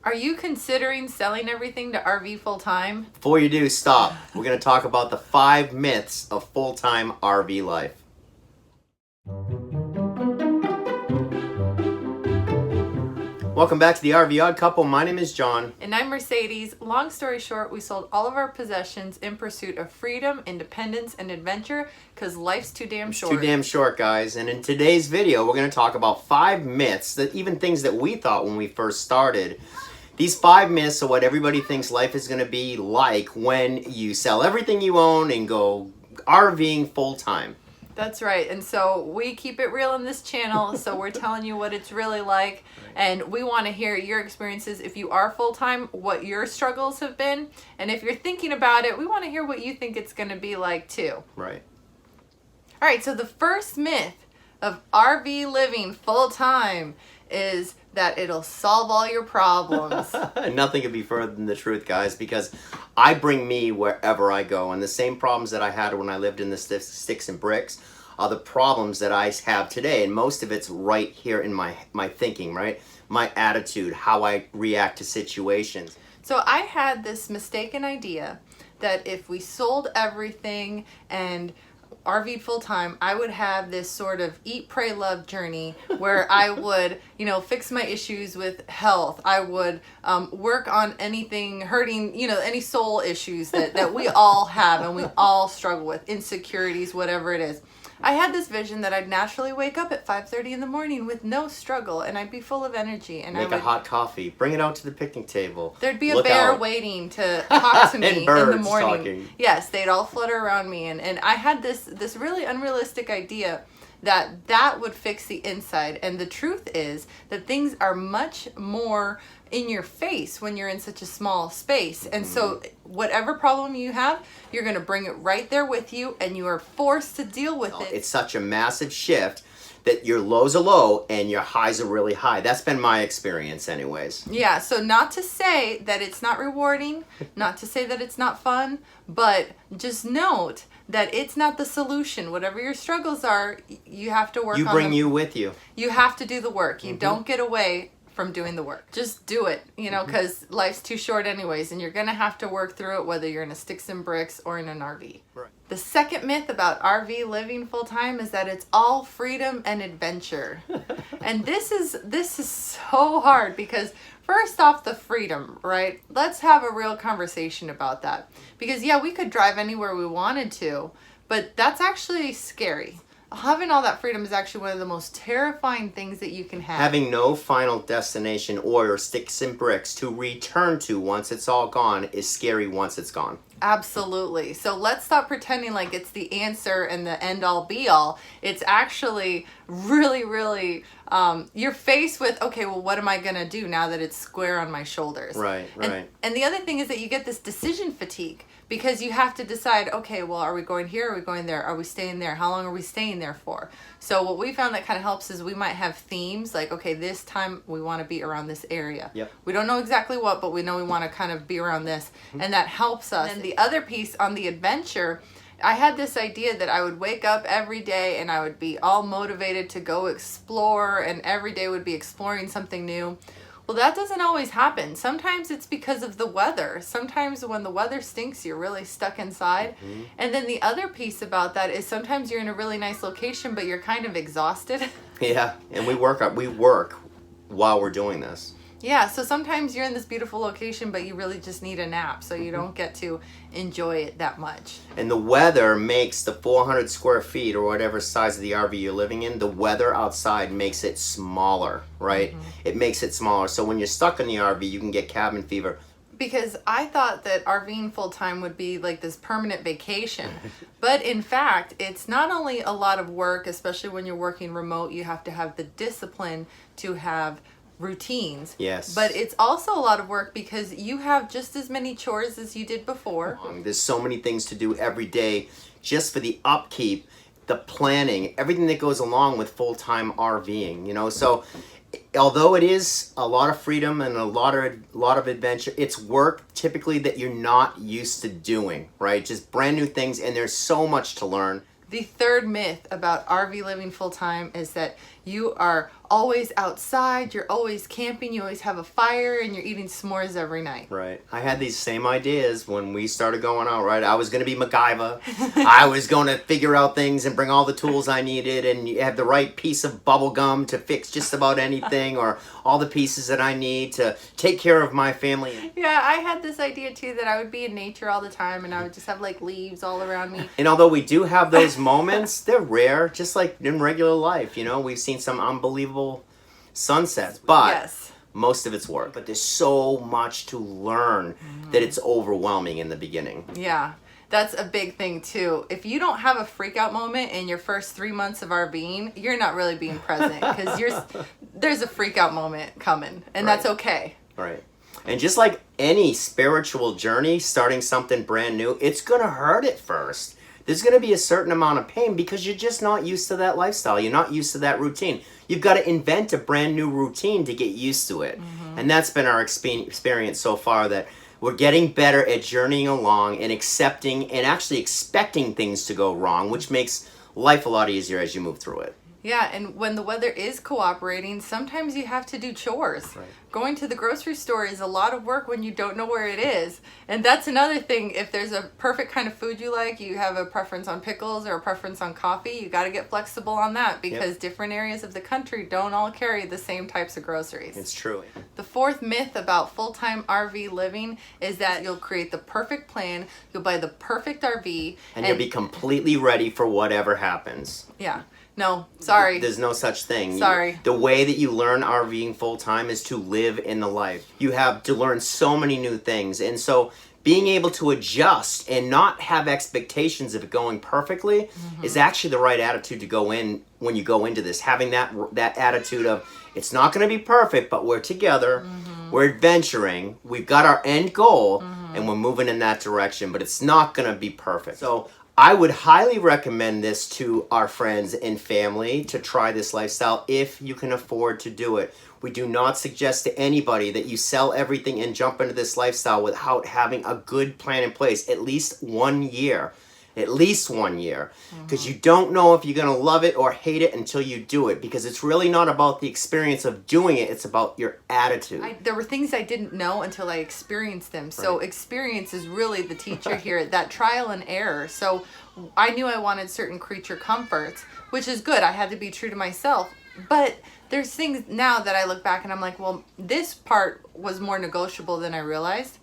Are you considering selling everything to RV full time? Before you do, stop. We're going to talk about the 5 myths of full-time RV life. Welcome back to the RV Odd Couple. My name is John. And I'm Mercedes. Long story short, we sold all of our possessions in pursuit of freedom, independence, and adventure because life's too damn short. Too damn short, guys. And in today's video, we're going to talk about 5 myths, that even things that we thought when we first started. These 5 myths are what everybody thinks life is going to be like when you sell everything you own and go RVing full-time. That's right. And so we keep it real in this channel. So we're telling you what it's really like. And we want to hear your experiences if you are full-time, what your struggles have been. And if you're thinking about it, we want to hear what you think it's going to be like too. Right. All right. So the first myth of RV living full-time is that it'll solve all your problems. Nothing could be further than the truth, guys, because I bring me wherever I go, and the same problems that I had when I lived in the sticks and bricks are the problems that I have today, and most of it's right here in my thinking, right? My attitude, how I react to situations. So I had this mistaken idea that if we sold everything and RV'd full-time, I would have this sort of eat, pray, love journey where I would, fix my issues with health. I would work on anything hurting, any soul issues that we all have and we all struggle with, insecurities, whatever it is. I had this vision that I'd naturally wake up at 5:30 in the morning with no struggle and I'd be full of energy. And Make a hot coffee. Bring it out to the picnic table. There'd be a bear waiting to talk to me and birds in the morning. Talking. Yes, they'd all flutter around me. And I had this really unrealistic idea that would fix the inside. And the truth is that things are much more in your face when you're in such a small space. And so whatever problem you have, you're going to bring it right there with you and you are forced to deal with it. It's such a massive shift that your lows are low and your highs are really high. That's been my experience anyways. Yeah, so not to say that it's not rewarding, not to say that it's not fun, but just note that it's not the solution. Whatever your struggles are, you have to work on them. You bring you with you. You have to do the work. You don't get away from doing the work. Just do it, because life's too short anyways, and you're going to have to work through it whether you're in a sticks and bricks or in an RV. Right. The second myth about RV living full-time is that it's all freedom and adventure. And this is so hard because first off, the freedom, right? Let's have a real conversation about that. Because yeah, we could drive anywhere we wanted to, but that's actually scary. Having all that freedom is actually one of the most terrifying things that you can have. Having no final destination or sticks and bricks to return to once it's all gone is scary once it's gone. Absolutely. So let's stop pretending like it's the answer and the end all be all. It's actually really, really, you're faced with, okay, well, what am I going to do now that it's square on my shoulders? Right. And the other thing is that you get this decision fatigue because you have to decide, okay, well, are we going here? Are we going there? Are we staying there? How long are we staying there for? So what we found that kind of helps is we might have themes like, okay, this time we want to be around this area. Yep. We don't know exactly what, but we know we want to kind of be around this. And that helps us. And the other piece on the adventure, I had this idea that I would wake up every day and I would be all motivated to go explore, and every day would be exploring something new. Well, that doesn't always happen. Sometimes it's because of the weather. Sometimes when the weather stinks, you're really stuck inside. And then the other piece about that is sometimes you're in a really nice location, but you're kind of exhausted. Yeah, and we work while we're doing this. Yeah, so sometimes you're in this beautiful location, but you really just need a nap, so you don't get to enjoy it that much. And the weather makes the 400 square feet or whatever size of the RV you're living in, the weather outside makes it smaller, right? It makes it smaller. So when you're stuck in the RV, you can get cabin fever. Because I thought that RVing full-time would be like this permanent vacation. But in fact, it's not only a lot of work, especially when you're working remote, you have to have the discipline to have routines. Yes. But it's also a lot of work because you have just as many chores as you did before. There's so many things to do every day just for the upkeep, the planning, everything that goes along with full-time RVing, So although it is a lot of freedom and a lot of adventure, it's work typically that you're not used to doing, right? Just brand new things, and there's so much to learn. The third myth about RV living full-time is that You are always outside, you're always camping, you always have a fire, and you're eating s'mores every night. Right. I had these same ideas when we started going out, right? I was going to be MacGyver. I was going to figure out things and bring all the tools I needed and have the right piece of bubble gum to fix just about anything, or all the pieces that I need to take care of my family. Yeah, I had this idea too that I would be in nature all the time and I would just have like leaves all around me. And although we do have those moments, they're rare, just like in regular life. You know, we've seen some unbelievable sunsets, but Yes. most of it's work. But there's so much to learn that it's overwhelming in the beginning. Yeah, that's a big thing too. If you don't have a freak out moment in your first 3 months of RVing, you're not really being present, because there's a freak out moment coming, and that's okay. Right. And just like any spiritual journey, starting something brand new, it's going to hurt at first. There's going to be a certain amount of pain because you're just not used to that lifestyle. You're not used to that routine. You've got to invent a brand new routine to get used to it. And that's been our experience so far, that we're getting better at journeying along and accepting and actually expecting things to go wrong, which makes life a lot easier as you move through it. Yeah, and when the weather is cooperating, sometimes you have to do chores. Right. Going to the grocery store is a lot of work when you don't know where it is. And that's another thing. If there's a perfect kind of food you like, you have a preference on pickles or a preference on coffee, you got to get flexible on that, because different areas of the country don't all carry the same types of groceries. It's true. The fourth myth about full-time RV living is that you'll create the perfect plan, you'll buy the perfect RV, And you'll be completely ready for whatever happens. Yeah. No, sorry. There's no such thing. Sorry. The way that you learn RVing full time is to live in the life. You have to learn so many new things. And so being able to adjust and not have expectations of it going perfectly is actually the right attitude to go in when you go into this. Having that attitude of, it's not going to be perfect, but we're together, we're adventuring, we've got our end goal, and we're moving in that direction, but it's not going to be perfect. So I would highly recommend this to our friends and family to try this lifestyle if you can afford to do it. We do not suggest to anybody that you sell everything and jump into this lifestyle without having a good plan in place, at least 1 year. At least 1 year. Because you don't know if you're going to love it or hate it until you do it. Because it's really not about the experience of doing it. It's about your attitude. There were things I didn't know until I experienced them. So experience is really the teacher here. That trial and error. So I knew I wanted certain creature comforts, which is good. I had to be true to myself. But there's things now that I look back and I'm like, well, this part was more negotiable than I realized,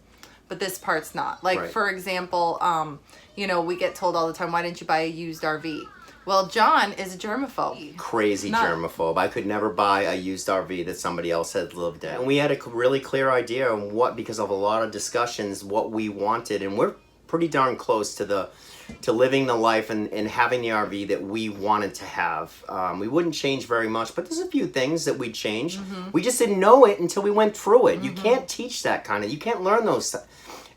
but this part's not. Like, for example, you know, we get told all the time, why didn't you buy a used RV? Well, John is a germaphobe. Crazy germaphobe. I could never buy a used RV that somebody else had lived in. And we had a really clear idea on what, because of a lot of discussions, what we wanted. And we're pretty darn close to living the life and having the RV that we wanted to have. We wouldn't change very much, but there's a few things that we'd change. We just didn't know it until we went through it. You can't teach that kind of, you can't learn those.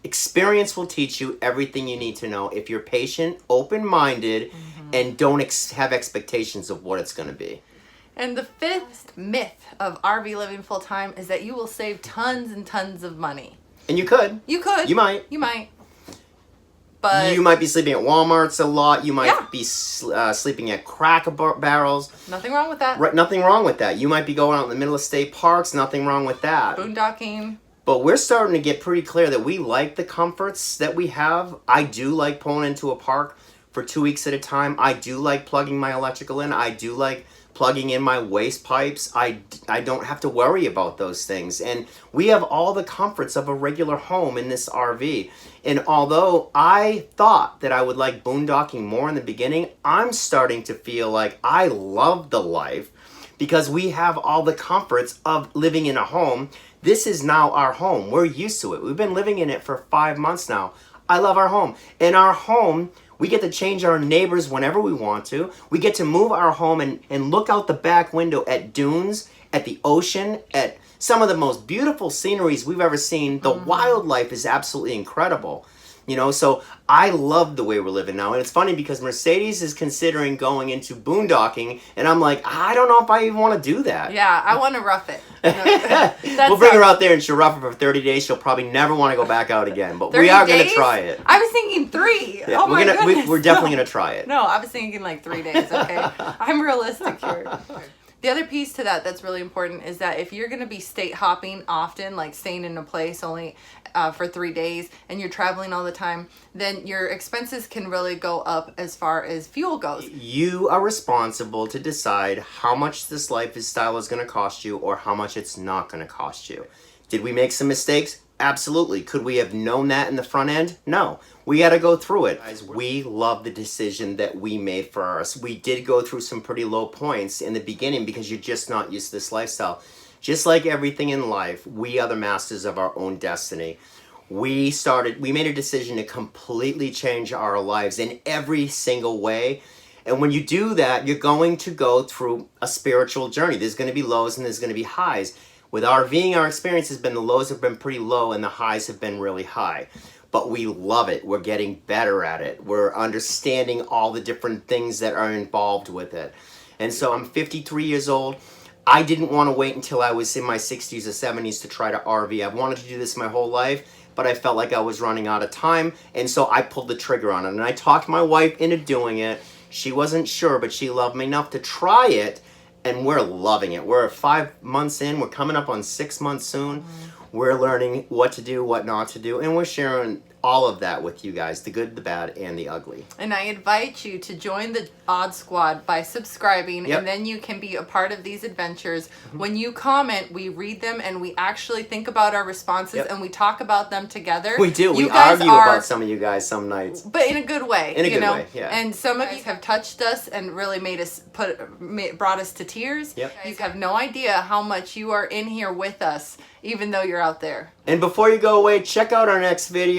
Experience will teach you everything you need to know if you're patient, open-minded, and don't have expectations of what it's going to be. And the fifth myth of RV living full-time is that you will save tons and tons of money. And you could. You could. You might. You might. But you might be sleeping at Walmart's a lot. You might be sleeping at Cracker Barrels. Nothing wrong with that. Right, nothing wrong with that. You might be going out in the middle of state parks. Nothing wrong with that. Boondocking. But we're starting to get pretty clear that we like the comforts that we have. I do like pulling into a park for 2 weeks at a time. I do like plugging my electrical in. I do like plugging in my waste pipes. I don't have to worry about those things. And we have all the comforts of a regular home in this RV. And although I thought that I would like boondocking more in the beginning, I'm starting to feel like I love the life because we have all the comforts of living in a home. This is now our home. We're used to it. We've been living in it for 5 months now. I love our home. In our home, we get to change our neighbors whenever we want to. We get to move our home and look out the back window at dunes, at the ocean, at some of the most beautiful sceneries we've ever seen. The wildlife is absolutely incredible. You know, so I love the way we're living now. And it's funny because Mercedes is considering going into boondocking, and I'm like, I don't know if I even want to do that. Yeah, I want to rough it. We'll bring her out there and she'll rough it for 30 days. She'll probably never want to go back out again. But we are going to try it. I was thinking 3. Yeah, oh my goodness. We're definitely going to try it. No, I was thinking like 3 days, okay? I'm realistic here. The other piece to that that's really important is that if you're going to be state hopping often, like staying in a place only for 3 days, and you're traveling all the time, then your expenses can really go up as far as fuel goes. You are responsible to decide how much this lifestyle is going to cost you or how much it's not going to cost you. Did we make some mistakes? Absolutely. Could we have known that in the front end? No. We got to go through it. Guys, we love the decision that we made for us. We did go through some pretty low points in the beginning because you're just not used to this lifestyle. Just like everything in life, we are the masters of our own destiny. We made a decision to completely change our lives in every single way. And when you do that, you're going to go through a spiritual journey. There's going to be lows and there's going to be highs. With RVing, our experience has been the lows have been pretty low and the highs have been really high. But we love it. We're getting better at it. We're understanding all the different things that are involved with it. And so I'm 53 years old. I didn't want to wait until I was in my 60s or 70s to try to RV. I've wanted to do this my whole life, but I felt like I was running out of time. And so I pulled the trigger on it. And I talked my wife into doing it. She wasn't sure, but she loved me enough to try it. And we're loving it. We're 5 months in. We're coming up on 6 months soon. We're learning what to do, what not to do. And we're sharing all of that with you guys, the good, the bad, and the ugly. And I invite you to join the Odd Squad by subscribing, Yep. and then you can be a part of these adventures. When you comment, we read them, and we actually think about our responses, Yep. and we talk about them together. We do. You We guys argue are, about some of you guys some nights. but in a good way. In a you good know? way, yeah. And some of you have touched us and really made us brought us to tears. Yep. You have no idea how much you are in here with us, even though you're out there. And before you go away, check out our next video.